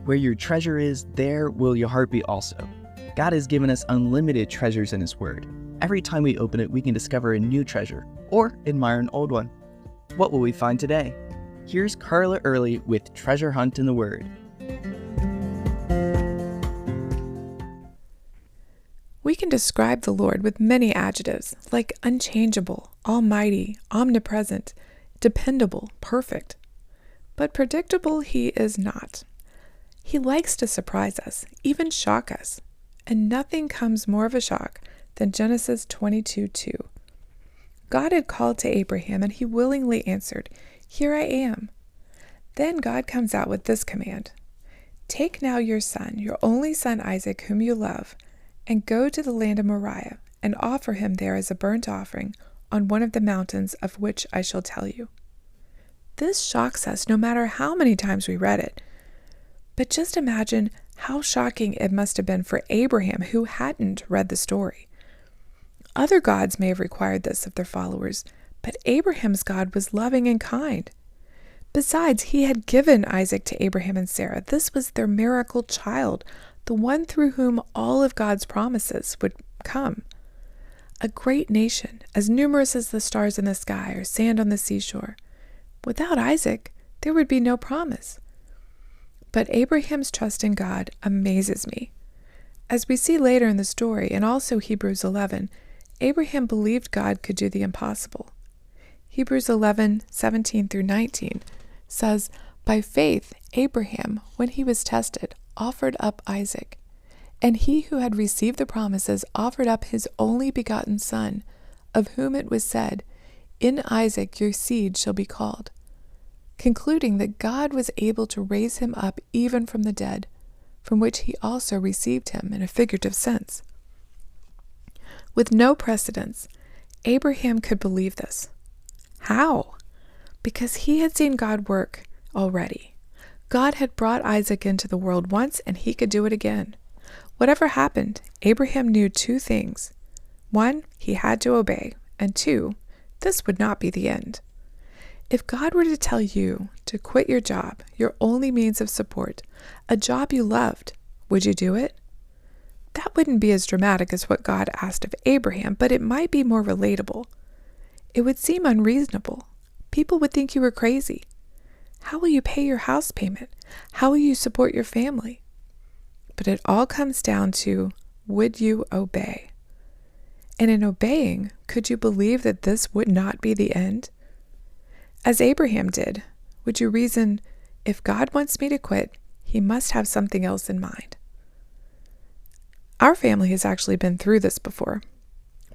Where your treasure is, there will your heart be also. God has given us unlimited treasures in His Word. Every time we open it, we can discover a new treasure or admire an old one. What will we find today? Here's Carla Early with Treasure Hunt in the Word. We can describe the Lord with many adjectives, like unchangeable, almighty, omnipresent, dependable, perfect. But predictable He is not. He likes to surprise us, even shock us. And nothing comes more of a shock than Genesis 22:2. God had called to Abraham, and he willingly answered, "Here I am." Then God comes out with this command: "Take now your son, your only son Isaac, whom you love, and go to the land of Moriah, and offer him there as a burnt offering on one of the mountains of which I shall tell you." This shocks us no matter how many times we read it. But just imagine how shocking it must have been for Abraham, who hadn't read the story. Other gods may have required this of their followers, but Abraham's God was loving and kind. Besides, he had given Isaac to Abraham and Sarah. This was their miracle child, the one through whom all of God's promises would come. A great nation, as numerous as the stars in the sky or sand on the seashore. Without Isaac, there would be no promise. But Abraham's trust in God amazes me. As we see later in the story, and also Hebrews 11, Abraham believed God could do the impossible. Hebrews 11:17 through 19 says, "By faith Abraham, when he was tested, offered up Isaac. And he who had received the promises offered up his only begotten son, of whom it was said, 'In Isaac your seed shall be called,' concluding that God was able to raise him up even from the dead, from which he also received him in a figurative sense." With no precedence, Abraham could believe this. How? Because he had seen God work already. God had brought Isaac into the world once, and he could do it again. Whatever happened, Abraham knew two things. One, he had to obey, and two, this would not be the end. If God were to tell you to quit your job, your only means of support, a job you loved, would you do it? That wouldn't be as dramatic as what God asked of Abraham, but it might be more relatable. It would seem unreasonable. People would think you were crazy. How will you pay your house payment? How will you support your family? But it all comes down to, would you obey? And in obeying, could you believe that this would not be the end? As Abraham did, would you reason, if God wants me to quit, he must have something else in mind? Our family has actually been through this before.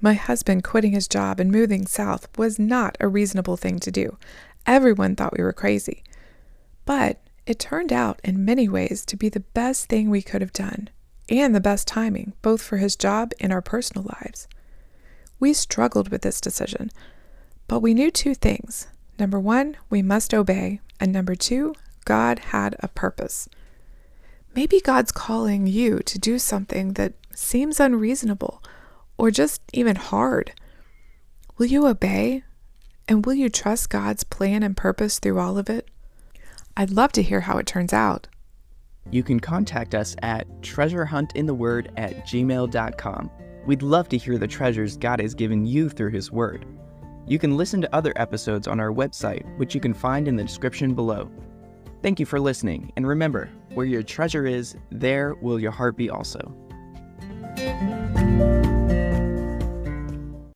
My husband quitting his job and moving south was not a reasonable thing to do. Everyone thought we were crazy. But it turned out in many ways to be the best thing we could have done, and the best timing, both for his job and our personal lives. We struggled with this decision, but we knew two things. Number one, we must obey, and number two, God had a purpose. Maybe God's calling you to do something that seems unreasonable or just even hard. Will you obey? And will you trust God's plan and purpose through all of it? I'd love to hear how it turns out. You can contact us at treasurehuntintheword@gmail.com. We'd love to hear the treasures God has given you through His Word. You can listen to other episodes on our website, which you can find in the description below. Thank you for listening, and remember, where your treasure is, there will your heart be also.